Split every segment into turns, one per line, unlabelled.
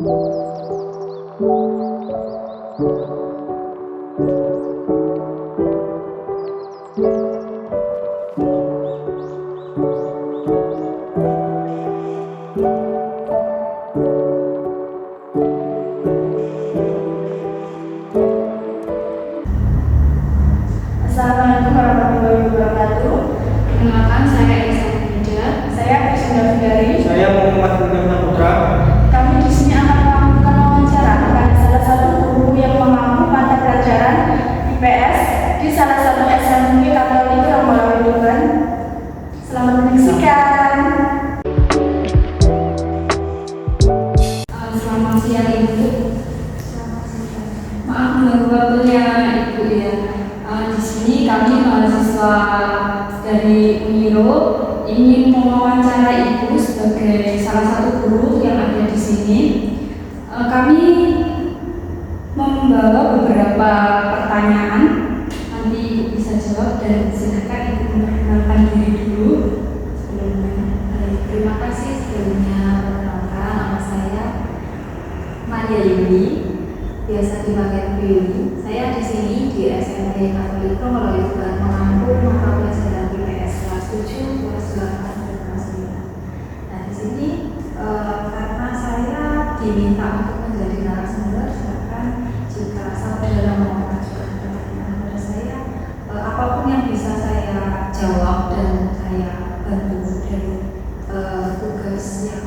Assalamualaikum warahmatullahi wabarakatuh.
Perkenalkan, saya Elisa Muda.
Saya Krisna Fidari.
Saya Muhammad Nurul Putra.
Kami di sini akan melakukan wawancara kepada salah satu guru yang mengampu mata pelajaran IPS di salah satu SMP Katolik Ramalawedungan. Selamat menyaksikan.
Selamat siang Ibu. Maaf mengganggu waktunya Ibu ya. Di sini kami mahasiswa dari Uniro ingin mewawancara Ibu sebagai salah satu guru yang ada di sini. Kami membawa beberapa pertanyaan. Nanti Ibu bisa jawab dan silakan Ibu memperkenalkan diri dulu sebelumnya.
Terima kasih sebelumnya. Perkenalkan, nama saya Maria Yuni, biasa dipanggil Bu Yuni. Saya di sini di SMP Katolik Ramalawedungan mengampu mata pelajaran IPS kelas 7, kelas 8, dan kelas 9. Nah, di sini karena saya diminta untuk menjadi narasumber, silakan jika saudara mau mengajukan pertanyaan kepada saya, apapun yang bisa saya jawab dan saya bantu dari tugas yang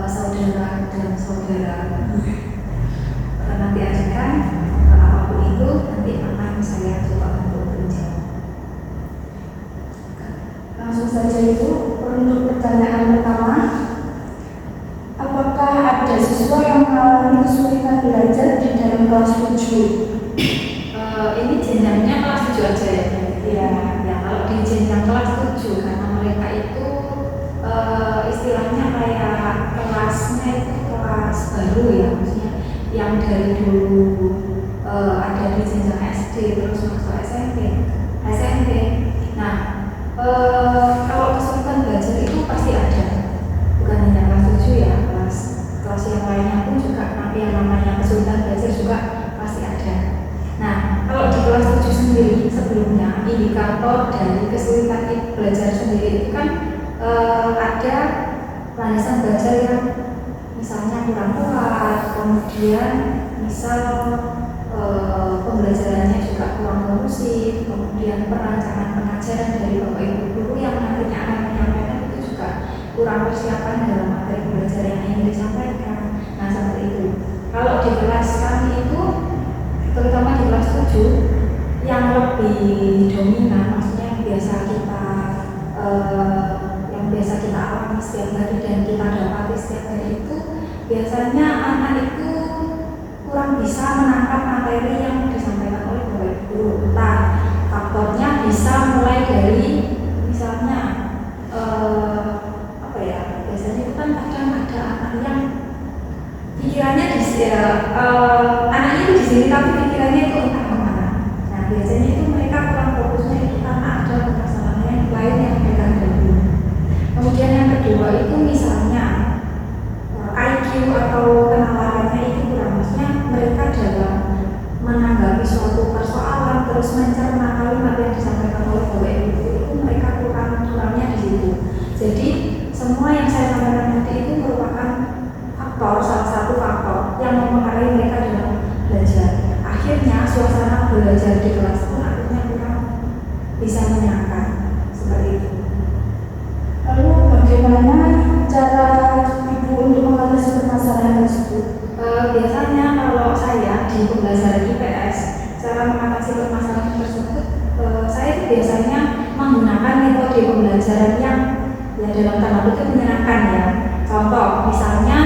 saudara dan saudara nanti ajukan, apapun itu nanti akan saya coba untuk menjawab.
Langsung saja Ibu, untuk pertanyaan pertama, apakah ada siswa yang mengalami kesulitan belajar di dalam kelas 7?
Ini jenjangnya kelas 7 aja ya?
Ya.
Ya, kalau di jenjang kelas 7 karena mereka itu istilahnya kayak kelasnya itu kelas baru ya, maksudnya yang dari dulu ada di jenjang SD terus masuk SMP. Nah, kalau kesulitan belajar itu pasti ada, bukan hanya kelas 7 ya, kelas yang lainnya pun juga yang namanya kesulitan belajar juga pasti ada. Nah, kalau di kelas 7 sendiri sebelumnya indikator dari kesulitan belajar sendiri itu kan ada landasan belajar yang misalnya kurang kuat, kemudian misal pembelajarannya juga kurang kondusif, kemudian perancangan pengajaran dari Bapak Ibu guru yang nantinya akan menyampaikan itu juga kurang persiapan dalam materi pembelajaran yang ingin disampaikan. Nah, seperti itu. Kalau di kelas kami itu, terutama di kelas 7, yang lebih dominan, maksudnya yang biasa kita alami setiap hari dan kita dapati setiap hari itu, biasanya anak itu kurang bisa menangkap materi yang disampaikan oleh Bapak Ibu guru. Entah faktornya bisa mulai dari misalnya biasanya itu kan kadang ada anak yang pikirannya anaknya itu di sini tapi pikirannya itu entah kemana. Nah, biasanya itu mereka kurang fokusnya itu karena ada permasalahan yang lain yang mereka hadapi. Kemudian yang kedua itu misalnya IQ atau penalarannya itu kurang, maksudnya mereka dalam menanggapi suatu persoalan terus mencerna kalimat yang disampaikan oleh Bapak Ibu itu mereka kurangnya di situ. Jadi semua yang saya sampaikan tadi itu merupakan salah satu faktor yang mempengaruhi mereka dalam belajar. Akhirnya suasana belajar di kelas pun akhirnya kurang bisa menyenangkan seperti itu.
Lalu bagaimana cara Ibu untuk mengatasi permasalahan tersebut?
Biasanya kalau saya di pembelajaran IPS, cara mengatasi permasalahan tersebut, saya itu biasanya menggunakan metode pembelajaran yang ya dalam tanda kutip menyenangkan ya. Contoh, misalnya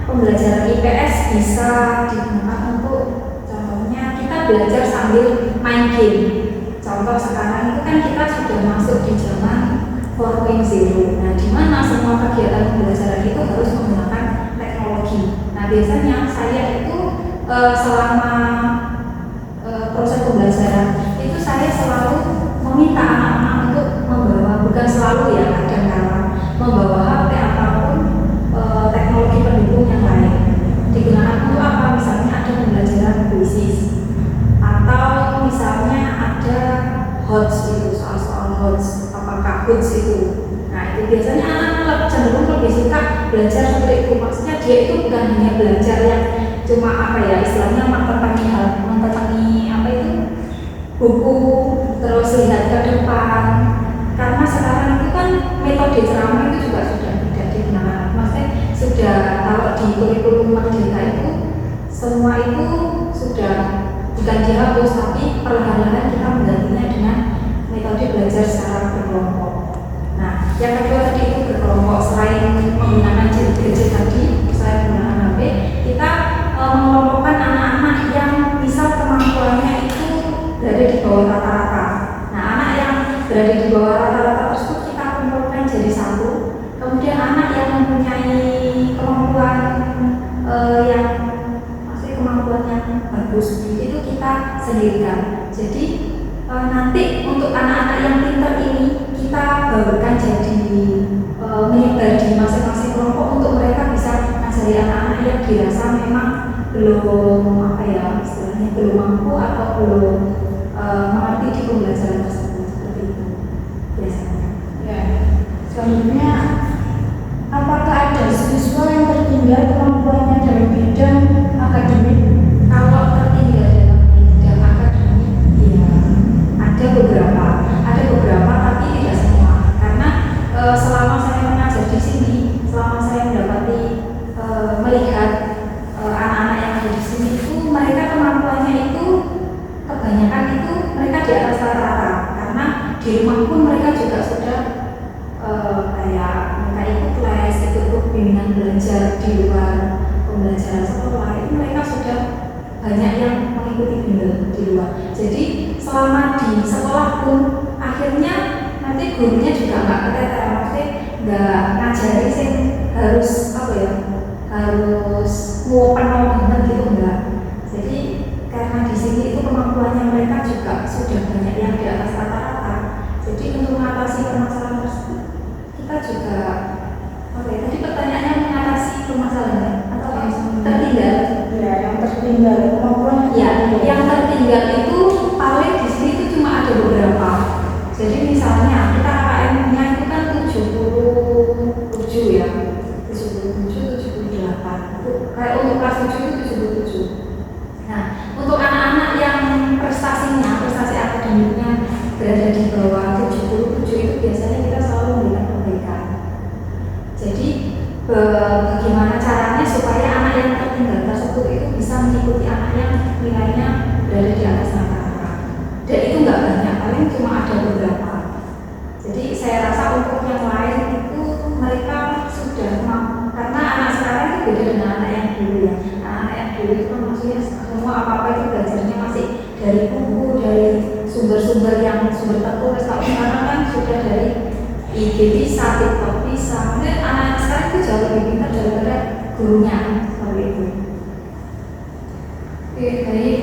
pembelajaran IPS bisa digunakan untuk, contohnya kita belajar sambil main game. Contoh sekarang itu kan kita sudah masuk di zaman 4.0. Nah, di mana semua kegiatan pembelajaran itu harus menggunakan teknologi. Nah, biasanya saya itu selama proses pembelajaran itu saya selalu meminta anak-anak untuk membawa, bukan selalu ya, kadang-kadang membawa HP ataupun teknologi pendukung yang lain. belajar seperti itu. Maksudnya dia itu bukan hanya belajar yang cuma apa ya istilahnya mentetangi apa itu buku terus lihat ke depan, karena sekarang itu kan metode ceramah itu juga sudah tidak digunakan. Maksudnya sudah kalau di kurikulum Merdeka itu semua itu sudah bukan dihapus, tapi perlahan-lahan kita menggantinya dengan metode belajar secara berkelompok. Nah, yang kedua tadi itu berkelompok, selain menggunakan gadget tadi, selain menggunakan HP, kita mengelompokkan anak-anak yang misal kemampuannya itu berada di bawah rata-rata. Nah, anak yang berada di bawah rata-rata tersebut kita kumpulkan jadi satu. Kemudian anak yang mempunyai kemampuan yang kemampuan yang bagus itu kita sendirikan. Jadi nanti untuk anak-anak yang pintar ini kita barukan jadi menyebar di masing-masing kelompok untuk mereka bisa mengajari anak-anak yang dirasa memang belum apa ya istilahnya belum mampu atau belum mengerti di pembelajaran tersebut, seperti itu biasanya.
Ya. Selanjutnya, apakah ada siswa yang tertinggal kemampuannya dalam bidang akademik?
Kalau tertinggal dalam bidang akademik, ya ada beberapa tapi tidak semua. Karena selama saya mengajar di sini, selama saya mendapati melihat anak-anak yang ada di sini itu mereka kemampuannya itu kebanyakan itu mereka di atas rata-rata. Karena di rumah pun mereka juga sudah kayak mereka ikut les, ikut bimbingan belajar di luar pembelajaran sekolah, itu mereka sudah banyak yang mengikuti bimbel di luar. Jadi selama di sekolah pun akhirnya nanti gurunya juga nggak keteter, maksudnya nggak ngajari sih harus apa ya harus mau penuh banget gitu enggak. Jadi karena di sini itu kemampuannya mereka juga sudah banyak yang di atas rata-rata. Jadi untuk mengatasi permasalahan tersebut kita juga oke, tadi pertanyaannya mengatasi permasalahan atau tertinggal?
Ya, yang tertinggal kemampuan
Ya, yang tertinggal itu paling di sini itu cuma ada beberapa. Jadi misalnya kita KKM-nya itu kan 77 ya, 77, 78. Itu kayak untuk kelas 7 itu 77. Nah, untuk anak-anak yang prestasi akademiknya berada di bawah 77 itu biasanya kita selalu memberikan perbaikan. Jadi bagaimana caranya supaya anak yang tertinggal tersebut itu bisa mengikuti anak yang nilainya berada di atas rata-rata. Dan itu nggak banyak, paling cuma ada beberapa. Jadi saya rasa untuk yang lain itu mereka sudah mampu, karena anak sekarang itu beda dengan anak yang dulu ya. Anak yang dulu itu kan maksudnya semua apa-apa itu belajarnya masih dari buku, dari sumber-sumber yang sumber tertulis. Kalau sekarang kan sudah dari IG bisa, TikTok bisa. Mungkin anak sekarang itu jauh lebih pintar daripada gurunya seperti itu.
Oke, baik.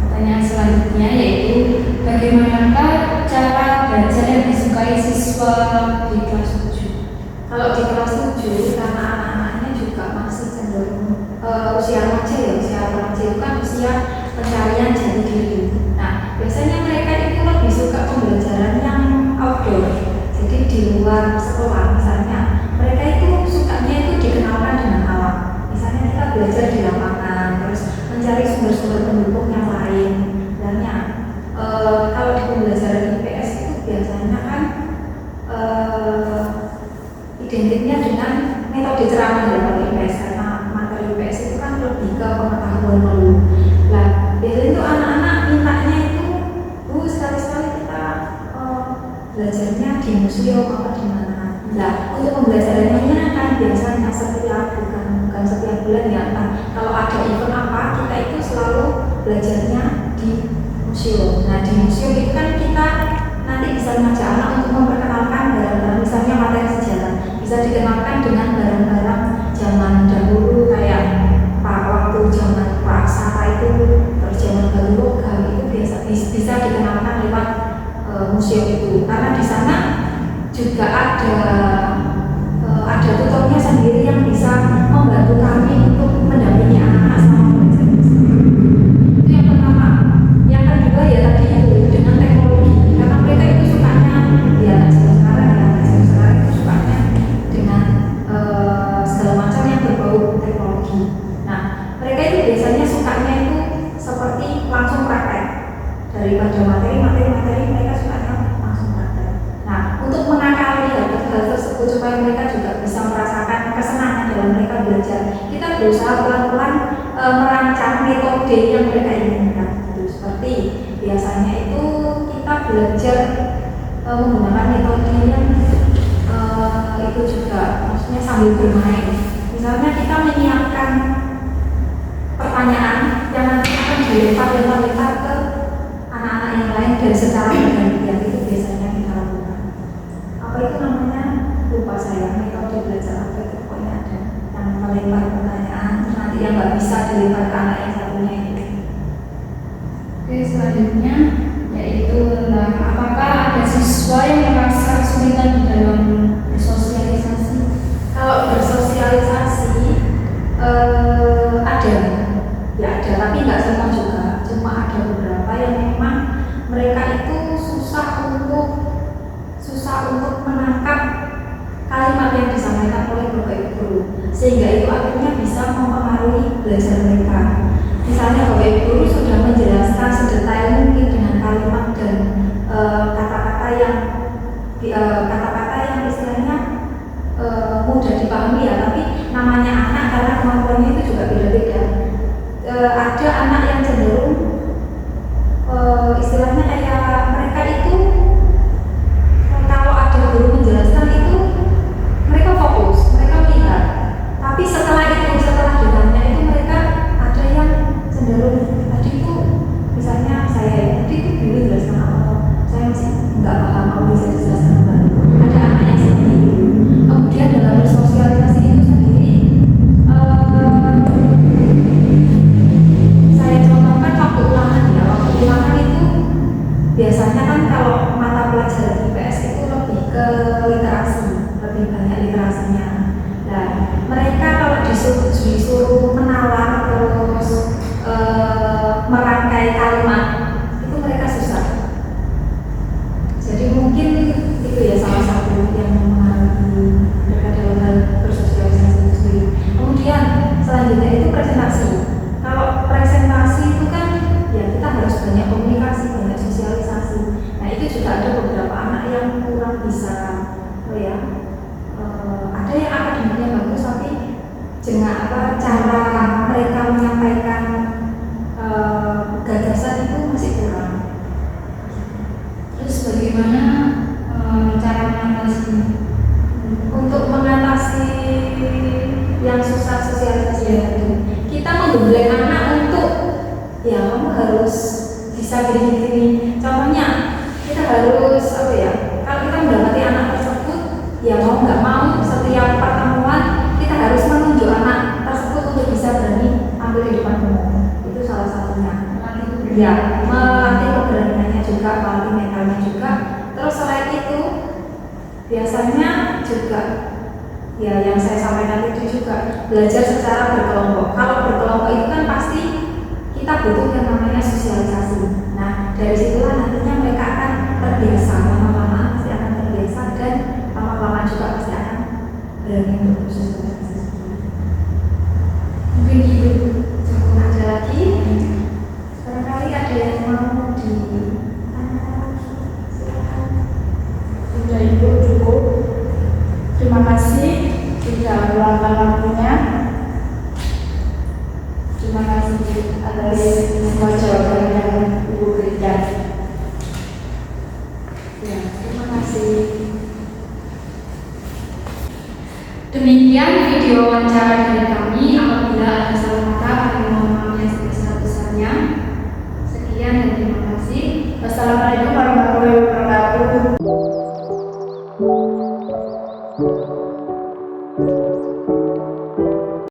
Pertanyaan selanjutnya yaitu bagaimanakah cara belajar yang disukai siswa di kelas 7?
Kalau di kelas 7 karena anak-anaknya juga masih cenderung usia remaja ya, usia remaja itu kan usia pencarian jati diri. Nah, biasanya mereka itu lebih suka pembelajaran yang outdoor. Jadi di luar sekolah misalnya, mereka itu sukanya itu dikenalkan dengan alam. Misalnya kita belajar di lapangan, terus mencari sumber-sumber pendukung yang lain. Misalnya kalau di pembelajaran IPS itu biasanya kan identiknya dengan metode ceramah ya kalau IPS, karena materi IPS itu kan lebih ke pengetahuan dulu. Nah, biasanya itu anak-anak mintanya itu, Bu, sekali-sekali kita belajarnya di museum apa di mana. Nah, untuk pembelajarannya menyenangkan biasanya setiap bukan setiap bulan ya, kalau ada event apa kita itu selalu belajarnya di museum. Nah, di museum itu kan kita nanti bisa mengajak anak untuk memperkenalkan barang-barang, misalnya materi sejarah bisa dikenalkan dengan barang-barang zaman dahulu kayak waktu zaman praksasa itu, terus zaman batu logam itu bisa dikenalkan lewat museum itu, karena di sana juga ada tutornya sendiri yang bisa membantu kami untuk mendampingi anak-anak selama belajar. Itu yang pertama. Yang kedua ya tadi itu dengan teknologi, karena mereka itu sukanya ya sekarang supaya mereka juga bisa merasakan kesenangan dalam mereka belajar. Kita berusaha pelan-pelan merancang metode yang mereka inginkan. Seperti biasanya itu kita belajar menggunakan metode yang itu juga maksudnya sambil bermain. Misalnya kita menyiapkan pertanyaan yang nanti akan dilempar ke anak-anak yang lain dan secara bergantian. Itu biasanya kita lakukan. Apa itu namanya? Lupa saya. Metode belajar apa itu, pokoknya ada yang melempar pertanyaan nanti yang nggak bisa dilempar ke anak yang satunya itu.
Oke, selanjutnya yaitu tentang apakah ada siswa yang merasa kesulitan di dalam bersosialisasi?
Kalau bersosialisasi ada, ya ada, tapi nggak semua juga. Cuma ada beberapa yang memang mereka itu susah untuk menangkap kalimat yang disampaikan oleh Bapak Ibu guru, sehingga itu akhirnya bisa mempengaruhi belajar mereka. Misalnya Bapak Ibu guru sudah menjelaskan sedetail mungkin dengan kalimat dan kata-kata yang istilahnya mudah dipahami ya, tapi namanya anak karena kemampuannya itu juga beda-beda. Ada anak yang cenderung istilahnya kayak mereka itu kalau ada guru menjelaskan itu mereka fokus, mereka melihat, tapi setelah ditanya itu mereka ada yang cenderung tadi itu misalnya saya tadi itu dulu jelaskan apa, saya masih nggak paham, mau bisa dijelaskan kembali. Ada anak yang seperti itu. Kemudian dalam bersosialisasi itu sendiri saya contohkan waktu ulangan ya. Waktu ulangan itu biasanya kan kalau mata pelajaran IPS itu lebih ke literasi, lebih banyak literasinya. Nah, mereka kalau disuruh menalar terus merangkai kalimat itu mereka susah. Jadi mungkin itu ya salah satu yang mempengaruhi mereka dalam hal bersosialisasi itu sendiri. Kemudian selanjutnya itu presentasi. Kalau presentasi itu kan ya kita harus banyak komunikasi, banyak sosialisasi. Nah itu juga ada beberapa anak yang kurang bisa, ada yang akademiknya bagus tapi cara mereka menyampaikan gagasan itu masih kurang.
Terus bagaimana cara mengatasinya?
Untuk mengatasi yang susah sosialisasi itu, kita menggembleng anak untuk ya kamu harus bisa gini-gini. Contohnya kita harus kalau kita mendapati anak tersebut ya mau nggak mau setiap pertemuan kita harus menunjuk anak tersebut untuk bisa berani ambil di depan umum. Itu salah satunya. Ya, melatih keberaniannya juga, melatih mentalnya juga. Terus selain itu biasanya juga ya yang saya sampaikan itu juga belajar secara berkelompok. Kalau berkelompok itu kan pasti kita butuh yang namanya sosialisasi. Nah dari situlah nantinya mereka akan terbiasa, lama-lama pasti akan terbiasa dan lama-lama juga pasti akan berani untuk bersosialisasi.
Mungkin ibu
Cukup ada lagi. Barangkali ada yang mau ditanyakan. Silakan.
Sudah Ibu.